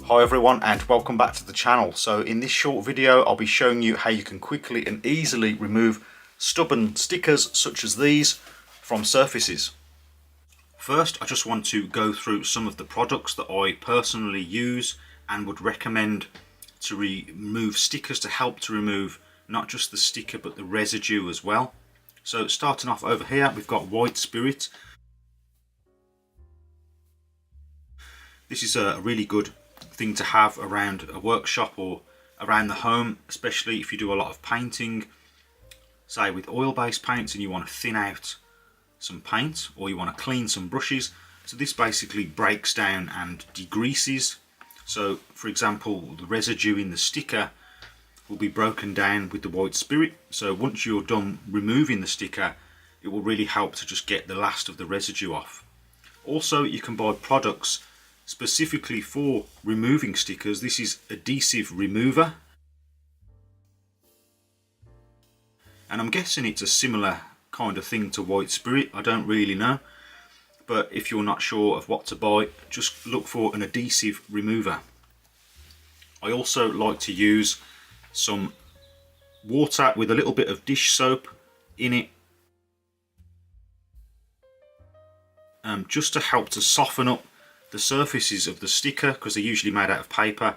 Hi everyone and welcome back to the channel. So in this short video I'll be showing you how you can quickly and easily remove stubborn stickers such as these from surfaces. First I just want to go through some of the products that I personally use and would recommend to remove stickers to help to remove not just the sticker but the residue as well. So starting off over here we've got White Spirit. This is a really good thing to have around a workshop or around the home, especially if you do a lot of painting, say with oil-based paints and you want to thin out some paint or you want to clean some brushes. So this basically breaks down and degreases. So for example, the residue in the sticker will be broken down with the White Spirit. So once you're done removing the sticker, it will really help to just get the last of the residue off. Also, you can buy products specifically for removing stickers. This is adhesive remover, and I'm guessing it's a similar kind of thing to White Spirit. I don't really know, but if you're not sure of what to buy, just look for an adhesive remover. I also like to use some water with a little bit of dish soap in it, just to help to soften up the surfaces of the sticker, because they're usually made out of paper,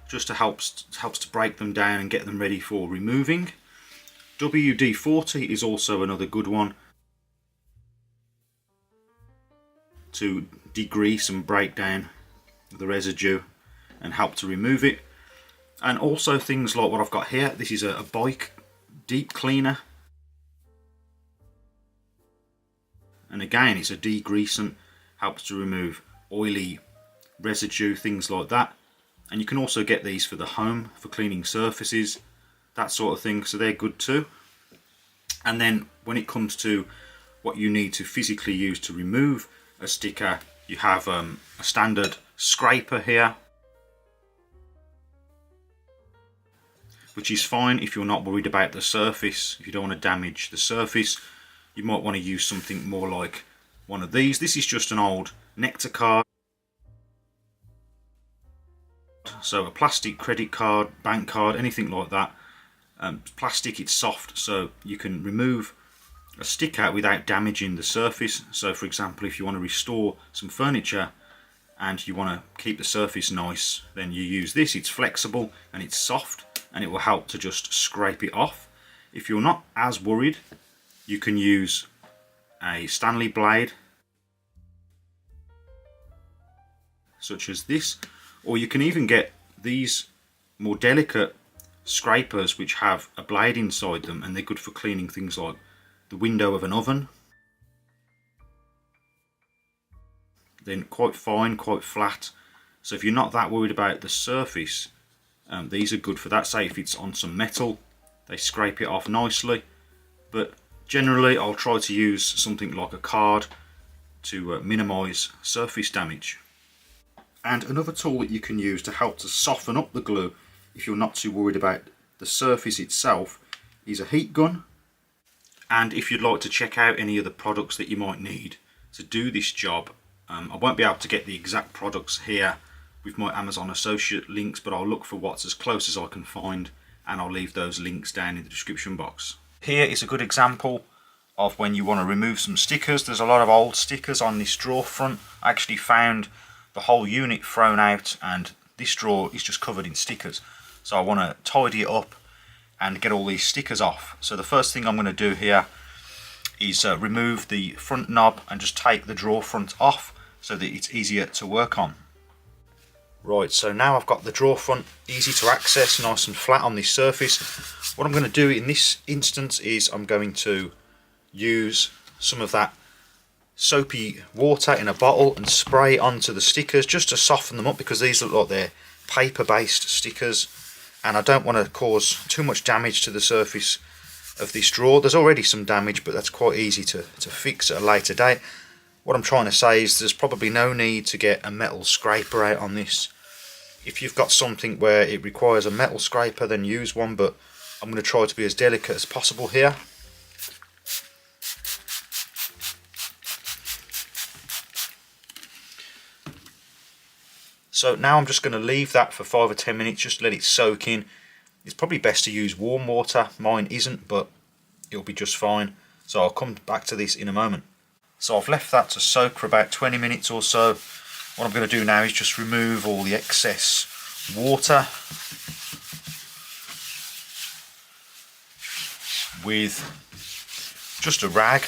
just to helps to break them down and get them ready for removing. WD-40 is also another good one to degrease and break down the residue and help to remove it. And also things like what I've got here. This is a bike deep cleaner, and again it's a degreasant, helps to remove oily residue, things like that. And you can also get these for the home, for cleaning surfaces, that sort of thing, so they're good too. And then when it comes to what you need to physically use to remove a sticker, you have a standard scraper here, which is fine if you're not worried about the surface. If you don't want to damage the surface, you might want to use something more like one of these. This is just an old Nectar card, so a plastic credit card, bank card, anything like that. Plastic, it's soft, so you can remove a sticker without damaging the surface. So for example, if you want to restore some furniture and you want to keep the surface nice, then you use this. It's flexible and it's soft and it will help to just scrape it off. If you're not as worried, you can use a Stanley blade such as this, or you can even get these more delicate scrapers which have a blade inside them, and they're good for cleaning things like the window of an oven. Then quite fine, quite flat, so if you're not that worried about the surface, these are good for that. Say if it's on some metal, they scrape it off nicely. But generally I'll try to use something like a card to minimise surface damage. And another tool that you can use to help to soften up the glue if you're not too worried about the surface itself is a heat gun. And if you'd like to check out any of the products that you might need to do this job, I won't be able to get the exact products here with my Amazon associate links, but I'll look for what's as close as I can find and I'll leave those links down in the description box. Here is a good example of when you want to remove some stickers. There's a lot of old stickers on this drawer front. I actually found the whole unit thrown out and this drawer is just covered in stickers. So I want to tidy it up and get all these stickers off. So the first thing I'm going to do here is remove the front knob and just take the drawer front off so that it's easier to work on. Right, so now I've got the drawer front easy to access, nice and flat on this surface. What I'm going to do in this instance is I'm going to use some of that soapy water in a bottle and spray it onto the stickers just to soften them up, because these look like they're paper based stickers and I don't want to cause too much damage to the surface of this drawer. There's already some damage, but that's quite easy to fix at a later date. What I'm trying to say is there's probably no need to get a metal scraper out on this. If you've got something where it requires a metal scraper, then use one, but I'm going to try to be as delicate as possible here. So now I'm just going to leave that for 5 or 10 minutes, just let it soak in. It's probably best to use warm water. Mine isn't, but it'll be just fine. So I'll come back to this in a moment. So I've left that to soak for about 20 minutes or so. What I'm going to do now is just remove all the excess water with just a rag.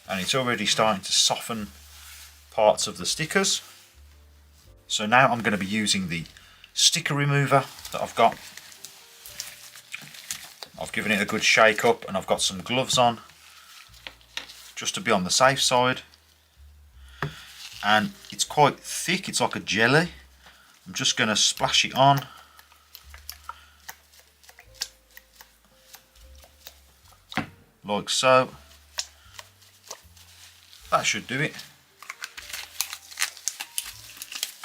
And it's already starting to soften parts of the stickers. So now I'm going to be using the sticker remover that I've got. I've given it a good shake up and I've got some gloves on just to be on the safe side. And it's quite thick, it's like a jelly. I'm just going to splash it on. Like so. That should do it.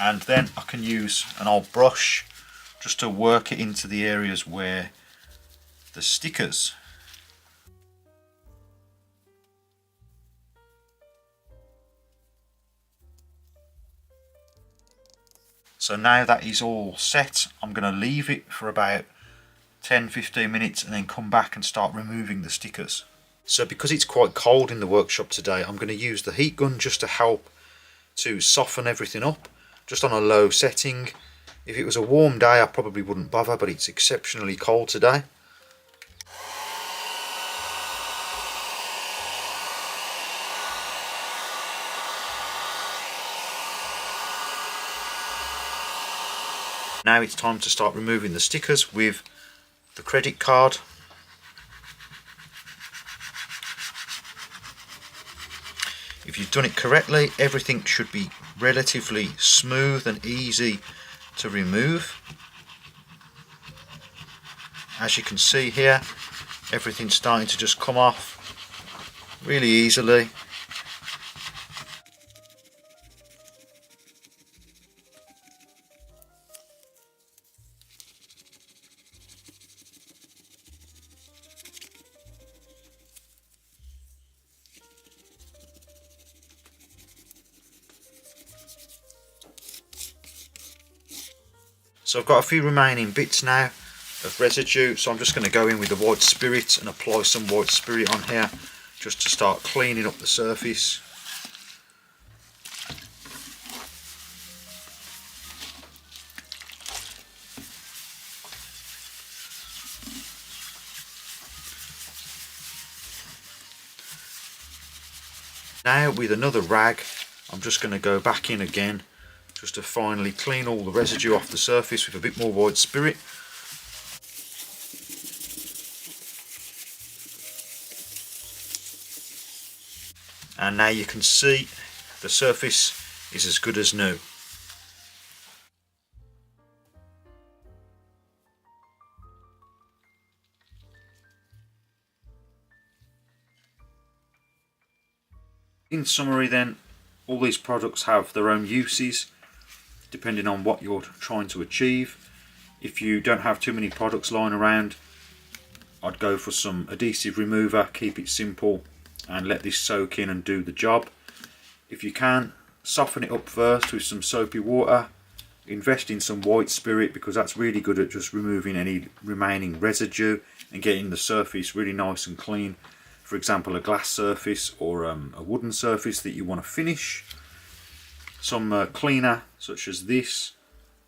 And then I can use an old brush just to work it into the areas where the stickers. So now that is all set, I'm going to leave it for about 10-15 minutes and then come back and start removing the stickers. So because it's quite cold in the workshop today, I'm going to use the heat gun just to help to soften everything up, just on a low setting. If it was a warm day I probably wouldn't bother, but it's exceptionally cold today. Now it's time to start removing the stickers with the credit card. If you've done it correctly, everything should be relatively smooth and easy to remove. As you can see here, everything's starting to just come off really easily. So I've got a few remaining bits now of residue, so I'm just going to go in with the white spirit and apply some white spirit on here just to start cleaning up the surface. Now with another rag, I'm just going to go back in again just to finally clean all the residue off the surface with a bit more white spirit. And now you can see the surface is as good as new. In summary then, all these products have their own uses depending on what you're trying to achieve. If you don't have too many products lying around, I'd go for some adhesive remover, keep it simple and let this soak in and do the job. If you can, soften it up first with some soapy water, invest in some white spirit because that's really good at just removing any remaining residue and getting the surface really nice and clean. For example, a glass surface or a wooden surface that you want to finish. Some cleaner such as this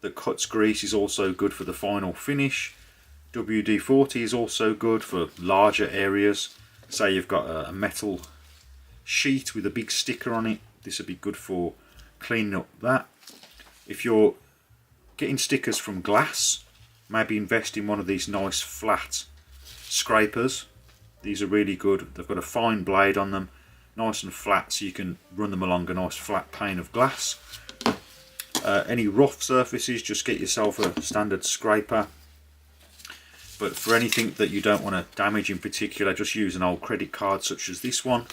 that cuts grease is also good for the final finish. WD-40 is also good for larger areas. Say you've got a metal sheet with a big sticker on it, this would be good for cleaning up that. If you're getting stickers from glass, maybe invest in one of these nice flat scrapers. These are really good. They've got a fine blade on them, nice and flat, so you can run them along a nice flat pane of glass. Any rough surfaces, just get yourself a standard scraper. But for anything that you don't want to damage in particular, just use an old credit card such as this one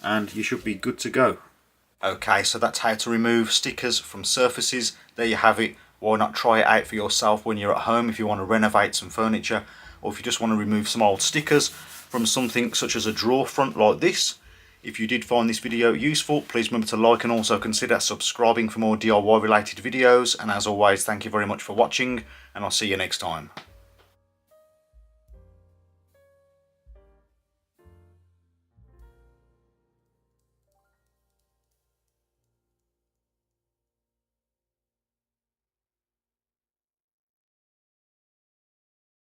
and you should be good to go. Okay, so that's how to remove stickers from surfaces. There you have it. Why not try it out for yourself when you're at home if you want to renovate some furniture, or if you just want to remove some old stickers from something such as a drawer front like this. If you did find this video useful, please remember to like and also consider subscribing for more DIY related videos. And as always, thank you very much for watching, and I'll see you next time.